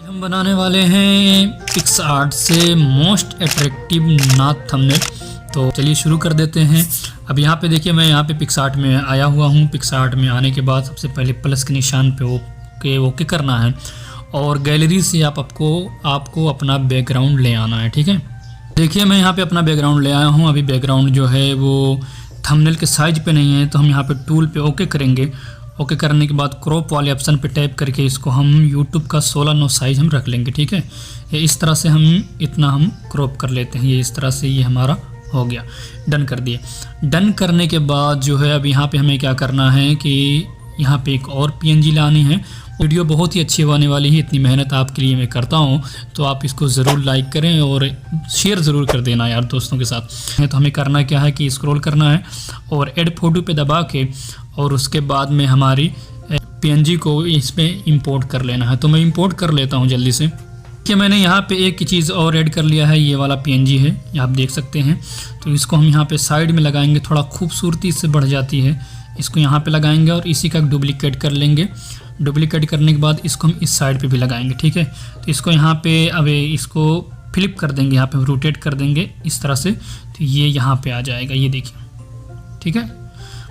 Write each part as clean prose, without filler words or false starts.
हम बनाने वाले हैं पिक्सआर्ट से मोस्ट अट्रैक्टिव नाथ थंबनेल। तो चलिए शुरू कर देते हैं। अब यहाँ पे देखिए, मैं यहाँ पे पिक्सआर्ट में आया हुआ हूँ। पिक्सआर्ट में आने के बाद सबसे पहले प्लस के निशान पे ओके करना है और गैलरी से आपको अपना बैकग्राउंड ले आना है। ठीक है, देखिए मैं यहाँ पे अपना बैकग्राउंड ले आया हूँ। अभी बैकग्राउंड जो है वो थंबनेल के साइज पे नहीं है, तो हम यहाँ पे टूल पे ओके करेंगे। ओके करने के बाद क्रॉप वाले ऑप्शन पे टैप करके इसको हम यूट्यूब का 16:9 साइज़ हम रख लेंगे। ठीक है, ये इस तरह से हम इतना क्रॉप कर लेते हैं। ये इस तरह से ये हमारा हो गया। डन कर दिए। डन करने के बाद जो है अब यहाँ पे हमें क्या करना है कि यहाँ पे एक और PNG लानी है। वीडियो बहुत ही अच्छी होने वाली है, इतनी मेहनत आपके लिए मैं करता हूँ, तो आप इसको ज़रूर लाइक करें और शेयर ज़रूर कर देना यार दोस्तों के साथ। तो हमें करना क्या है कि स्क्रॉल करना है और ऐड फोटो पे दबा के और उसके बाद में हमारी PNG को इसमें इंपोर्ट कर लेना है। तो मैं इंपोर्ट कर लेता हूँ जल्दी से। कि मैंने यहाँ पे एक चीज़ और ऐड कर लिया है, ये वाला PNG है, ये आप देख सकते हैं। तो इसको हम यहाँ पे साइड में लगाएंगे, थोड़ा खूबसूरती इससे बढ़ जाती है। इसको यहाँ पे लगाएंगे और इसी का डुप्लीकेट कर लेंगे। डुप्लीकेट करने के बाद इसको हम इस साइड पे भी लगाएंगे। ठीक है, तो इसको यहाँ पे अब इसको फ्लिप कर देंगे, यहाँ पे रोटेट कर देंगे इस तरह से, तो ये यहाँ पे आ जाएगा। ये देखिए, ठीक है,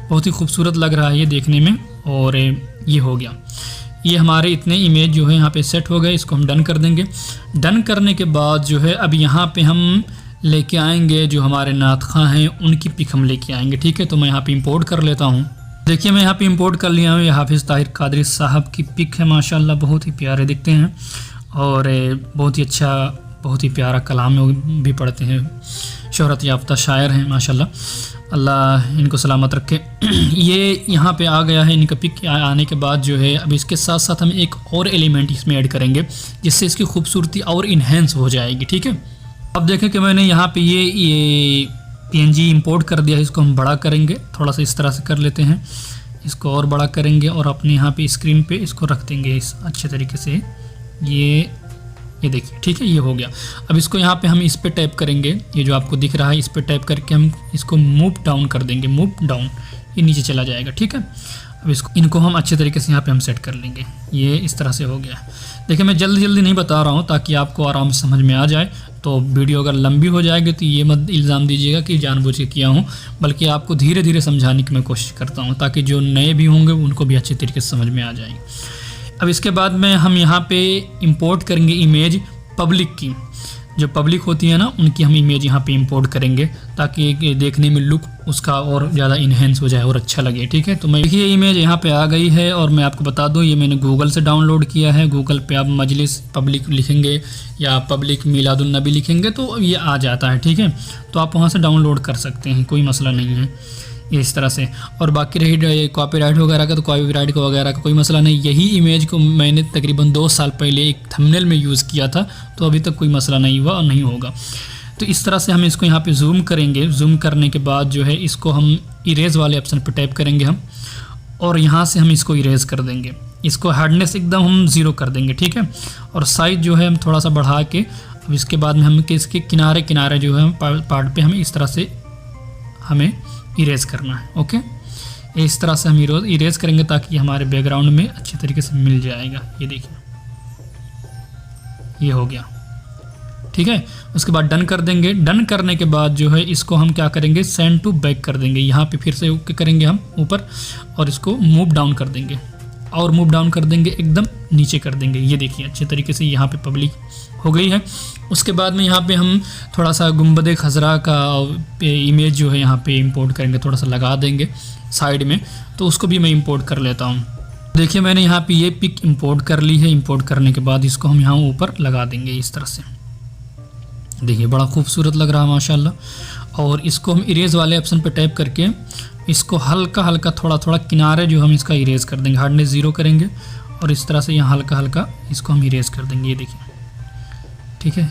बहुत ही खूबसूरत लग रहा है ये देखने में। और ये हो गया, ये हमारे इतने इमेज जो है यहाँ पे सेट हो गए। इसको हम डन कर देंगे। डन करने के बाद जो है अब यहाँ पे हम लेके आएंगे जो हमारे नातखा हैं उनकी पिक हम लेके आएंगे। ठीक है, तो मैं यहाँ पे इंपोर्ट कर लेता हूँ। देखिए मैं यहाँ पे इंपोर्ट कर लिया हूँ। ये हाफिज़ ताहिर कादरी साहब की पिक है, माशाल्लाह बहुत ही प्यारे दिखते हैं और बहुत ही अच्छा, बहुत ही प्यारा कलाम भी पढ़ते हैं। शोहरत याफ्ता शायर हैं माशाल्लाह, अल्लाह इनको सलामत रखे। ये यहाँ पे आ गया है इनका पिक। आने के बाद जो है अब इसके साथ साथ हम एक और एलिमेंट इसमें ऐड करेंगे जिससे इसकी खूबसूरती और इन्हेंस हो जाएगी। ठीक है, अब देखें कि मैंने यहाँ पे ये PNG इंपोर्ट कर दिया है। इसको हम बड़ा करेंगे, थोड़ा सा इस तरह से कर लेते हैं। इसको और बड़ा करेंगे और अपने यहाँ पे स्क्रीन पे इसको रख देंगे इस अच्छे तरीके से। ये देखिए, ठीक है, ये हो गया। अब इसको यहाँ पे हम इस पे टैप करेंगे, ये जो आपको दिख रहा है इस पे टैप करके हम इसको मूव डाउन कर देंगे। मूव डाउन, ये नीचे चला जाएगा। ठीक है, अब इनको हम अच्छे तरीके से यहाँ पे हम सेट कर लेंगे। ये इस तरह से हो गया। देखिए मैं जल्दी नहीं बता रहा हूँ ताकि आपको आराम से समझ में आ जाए। तो वीडियो अगर लंबी हो जाएगी तो ये मत इल्ज़ाम दीजिएगा कि जानबूझ के किया हूँ, बल्कि आपको धीरे धीरे समझाने की मैं कोशिश करता हूँ ताकि जो नए भी होंगे उनको भी अच्छे तरीके से समझ में आ जाएंगे। अब इसके बाद में हम यहाँ पे इंपोर्ट करेंगे इमेज पब्लिक की। जो पब्लिक होती है ना, उनकी हम इमेज यहाँ पे इंपोर्ट करेंगे ताकि देखने में लुक उसका और ज़्यादा इन्हेंस हो जाए और अच्छा लगे। ठीक है, तो मैं देखिए इमेज यहाँ पे आ गई है और मैं आपको बता दूँ ये मैंने गूगल से डाउनलोड किया है। गूगल पे आप मजलिस पब्लिक लिखेंगे या पब्लिक मिलादुन नबी लिखेंगे तो ये आ जाता है। ठीक है, तो आप वहाँ से डाउनलोड कर सकते हैं, कोई मसला नहीं है इस तरह से। और बाकी रही कॉपीराइट वगैरह का, तो कॉपीराइट का वगैरह का कोई मसला नहीं। यही इमेज को मैंने तकरीबन 2 साल पहले एक थंबनेल में यूज़ किया था, तो अभी तक कोई मसला नहीं हुआ और नहीं होगा। तो इस तरह से हम इसको यहाँ पे जूम करेंगे। जूम करने के बाद जो है इसको हम इरेज वाले ऑप्शन पर टैप करेंगे हम, और यहाँ से हम इसको इरेज कर देंगे। इसको हार्डनेस एकदम हम 0 कर देंगे। ठीक है, और साइज जो है हम थोड़ा सा बढ़ा के अब इसके बाद में हम इसके किनारे किनारे जो है पार्ट पे हमें इस तरह से हमें इरेज करना है। ओके, इस तरह से हम इरेज करेंगे ताकि हमारे बैकग्राउंड में अच्छे तरीके से मिल जाएगा। ये देखिए, ये हो गया। ठीक है, उसके बाद डन कर देंगे। डन करने के बाद जो है इसको हम क्या करेंगे, सेंड टू बैक कर देंगे। यहाँ पे फिर से ओके करेंगे हम ऊपर और इसको मूव डाउन कर देंगे और मूव डाउन कर देंगे, एकदम नीचे कर देंगे। ये देखिए अच्छे तरीके से यहाँ पे पब्लिक हो गई है। उसके बाद में यहाँ पे हम थोड़ा सा गुंबद खजरा का इमेज जो है यहाँ पे इंपोर्ट करेंगे, थोड़ा सा लगा देंगे साइड में, तो उसको भी मैं इंपोर्ट कर लेता हूँ। देखिए मैंने यहाँ पे ये पिक इंपोर्ट कर ली है। इंपोर्ट करने के बाद इसको हम यहाँ ऊपर लगा देंगे इस तरह से। देखिए बड़ा खूबसूरत लग रहा है माशाल्लाह। और इसको हम इरेज वाले ऑप्शन पे टैप करके इसको हल्का हल्का थोड़ा किनारे जो हम इसका इरेज कर देंगे। हार्डनेस 0 करेंगे और इस तरह से यहाँ हल्का हल्का इसको हम इरेज कर देंगे। ये देखिए, ठीक है,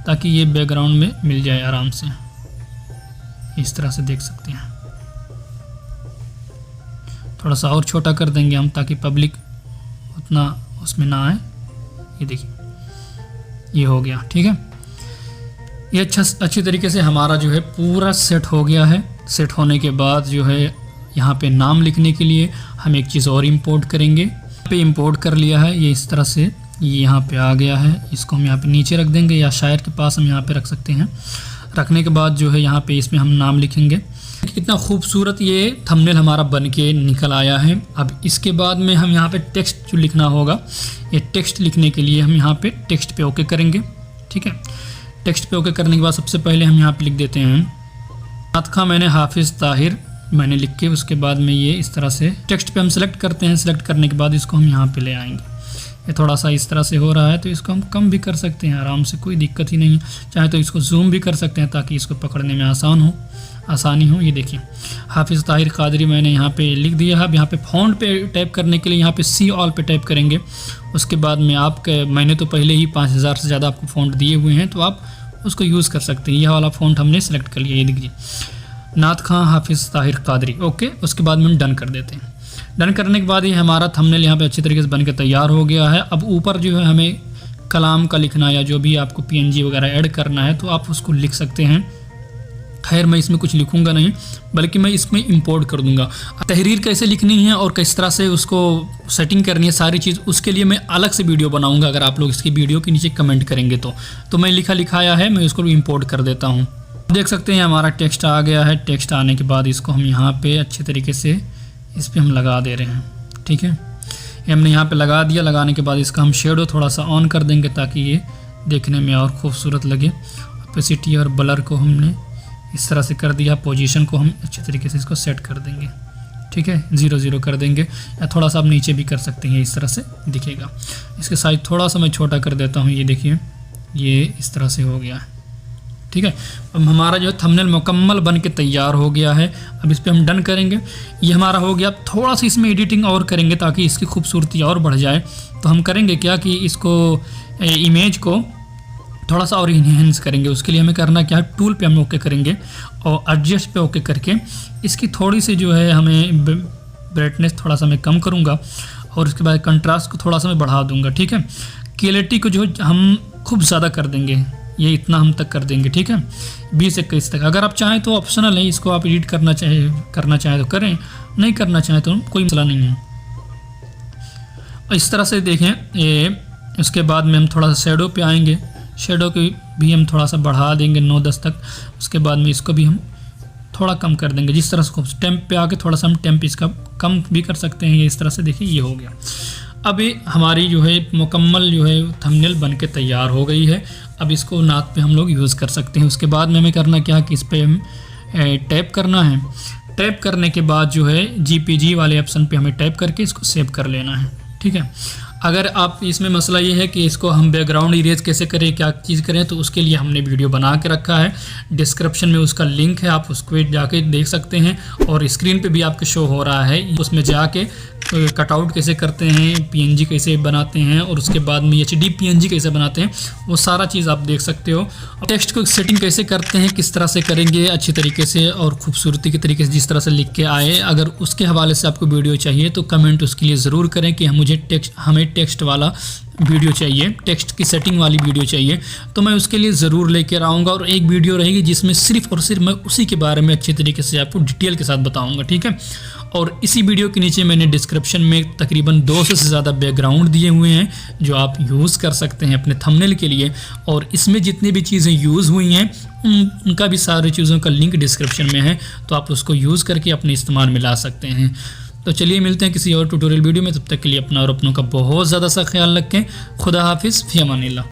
ताकि ये बैकग्राउंड में मिल जाए आराम से। इस तरह से देख सकते हैं। थोड़ा सा और छोटा कर देंगे हम ताकि पब्लिक उतना उसमें ना आए। ये देखिए, ये हो गया। ठीक है, ये अच्छी तरीके से हमारा जो है पूरा सेट हो गया है। सेट होने के बाद जो है यहाँ पे नाम लिखने के लिए हम एक चीज़ और इंपोर्ट करेंगे। पे इंपोर्ट कर लिया है, ये इस तरह से ये यहाँ पे आ गया है। इसको हम यहाँ पे नीचे रख देंगे या शायर के पास हम यहाँ पे रख सकते हैं। रखने के बाद जो है यहाँ पे इसमें हम नाम लिखेंगे। कितना खूबसूरत ये थंबनेल हमारा बन के निकल आया है। अब इसके बाद में हम यहाँ पे टेक्स्ट जो लिखना होगा, ये टेक्स्ट लिखने के लिए हम यहाँ पे टेक्स्ट पे ओके करेंगे। ठीक है, टेक्स्ट पे ओके करने के बाद सबसे पहले हम यहाँ पे लिख देते हैं नात खां मैंने हाफिज़ ताहिर मैंने लिख के, उसके बाद में ये इस तरह से टेक्स्ट पे हम सेलेक्ट करते हैं। सेलेक्ट करने के बाद इसको हम यहाँ पे ले आएंगे। ये थोड़ा सा इस तरह से हो रहा है तो इसको हम कम भी कर सकते हैं आराम से, कोई दिक्कत ही नहीं है। चाहे तो इसको जूम भी कर सकते हैं ताकि इसको पकड़ने में आसानी हो। ये देखिए हाफिज़ ताहिर कादरी मैंने यहाँ पे लिख दिया है। अब यहाँ पे फ़ॉन्ट पे टाइप करने के लिए यहाँ पे सी ऑल पे टाइप करेंगे। उसके बाद में मैंने तो पहले ही 5000 से ज़्यादा आपको फ़ॉन्ट दिए हुए हैं, तो आप उसको यूज़ कर सकते हैं। यह वाला फ़ॉन्ट हमने सेलेक्ट कर लिया। ये देखिए नात खां हाफिज़ ताहिर कादरी, ओके। उसके बाद में हम डन कर देते हैं। डन करने के बाद ये हमारा थंबनेल यहाँ पे अच्छी तरीके से बन के तैयार हो गया है। अब ऊपर जो है हमें कलाम का लिखना या जो भी आपको PNG वगैरह ऐड करना है तो आप उसको लिख सकते हैं। खैर मैं इसमें कुछ लिखूंगा नहीं, बल्कि मैं इसमें इंपोर्ट कर दूंगा। तहरीर कैसे लिखनी है और किस तरह से उसको सेटिंग करनी है सारी चीज़, उसके लिए मैं अलग से वीडियो बनाऊंगा। अगर आप लोग इसकी वीडियो के नीचे कमेंट करेंगे तो मैं लिखाया है, मैं इसको इंपोर्ट कर देता हूँ। देख सकते हैं हमारा टेक्स्ट आ गया है। टेक्स्ट आने के बाद इसको हम यहाँ पे अच्छे तरीके से इस पर हम लगा दे रहे हैं। ठीक है, ये हमने यहाँ पे लगा दिया। लगाने के बाद इसका हम शेडो थोड़ा सा ऑन कर देंगे ताकि ये देखने में और खूबसूरत लगे। ओपेसिटी और ब्लर को हमने इस तरह से कर दिया। पोजीशन को हम अच्छे तरीके से इसको सेट कर देंगे। ठीक है, 0 कर देंगे या थोड़ा सा आप नीचे भी कर सकते हैं, इस तरह से दिखेगा। इसके साइज थोड़ा सा मैं छोटा कर देता हूँ। ये देखिए ये इस तरह से हो गया है। ठीक है, अब हमारा जो है थंबनेल मुकम्मल बन के तैयार हो गया है। अब इस पर हम डन करेंगे। ये हमारा हो गया। थोड़ा सा इसमें एडिटिंग और करेंगे ताकि इसकी खूबसूरती और बढ़ जाए। तो हम करेंगे क्या कि इसको इमेज को थोड़ा सा और इन्हेंस करेंगे। उसके लिए हमें करना क्या है, टूल पे हम ओके करेंगे और एडजस्ट पे ओके करके इसकी थोड़ी सी जो है हमें ब्राइटनेस थोड़ा सा मैं कम करूँगा और उसके बाद कंट्रास्ट को थोड़ा सा मैं बढ़ा दूँगा। ठीक है, क्लैरिटी को जो हम खूब ज़्यादा कर देंगे, ये इतना हम तक कर देंगे। ठीक है, 20 से 21 तक। अगर आप चाहें तो ऑप्शनल है, इसको आप एडिट करना चाहें तो करें, नहीं करना चाहें तो कोई मसला नहीं है। इस तरह से देखें ये। उसके बाद में हम थोड़ा सा शेडो पे आएंगे। शेडो को भी हम थोड़ा सा बढ़ा देंगे 9-10 तक। उसके बाद में इसको भी हम थोड़ा कम कर देंगे। जिस तरह से टेम्प पे आके थोड़ा सा हम टेम्प इसका कम भी कर सकते हैं। ये इस तरह से देखिए ये हो गया। अब ये हमारी जो है मुकम्मल जो है थंबनेल बन के तैयार हो गई है। अब इसको नात पे हम लोग यूज़ कर सकते हैं। उसके बाद में हमें करना क्या कि इस पर हम टैप करना है। टैप करने के बाद जो है GPG वाले ऑप्शन पे हमें टैप करके इसको सेव कर लेना है। ठीक है, अगर आप इसमें मसला ये है कि इसको हम बैकग्राउंड इरेज कैसे करें, क्या चीज़ करें, तो उसके लिए हमने वीडियो बना के रखा है। डिस्क्रिप्शन में उसका लिंक है, आप उसको जाके देख सकते हैं और स्क्रीन पे भी आपके शो हो रहा है। उसमें जाके कटआउट कैसे करते हैं, PNG कैसे बनाते हैं और उसके बाद में HD PNG कैसे बनाते हैं, वो सारा चीज़ आप देख सकते हो। टेक्स्ट को सेटिंग कैसे करते हैं, किस तरह से करेंगे अच्छी तरीके से और खूबसूरती के तरीके से जिस तरह से लिख के आए, अगर उसके हवाले से आपको वीडियो चाहिए तो कमेंट उसके लिए ज़रूर करें कि हमें टेक्स्ट वाला वीडियो चाहिए, टेक्स्ट की सेटिंग वाली वीडियो चाहिए, तो मैं उसके लिए ज़रूर लेकर आऊँगा। और एक वीडियो रहेगी जिसमें सिर्फ और सिर्फ मैं उसी के बारे में अच्छे तरीके से आपको डिटेल के साथ बताऊँगा। ठीक है, और इसी वीडियो के नीचे मैंने डिस्क्रिप्शन में तकरीबन 200 से ज़्यादा बैकग्राउंड दिए हुए हैं जो आप यूज़ कर सकते हैं अपने थंबनेल के लिए। और इसमें जितनी भी चीज़ें यूज़ हुई हैं उनका भी सारी चीज़ों का लिंक डिस्क्रिप्शन में है, तो आप उसको यूज़ करके अपने इस्तेमाल में ला सकते हैं। तो चलिए मिलते हैं किसी और ट्यूटोरियल वीडियो में। तब तक के लिए अपना और अपनों का बहुत ज़्यादा सा ख्याल रखें। खुदा हाफिज़, फ़ी अमानिल्लाह।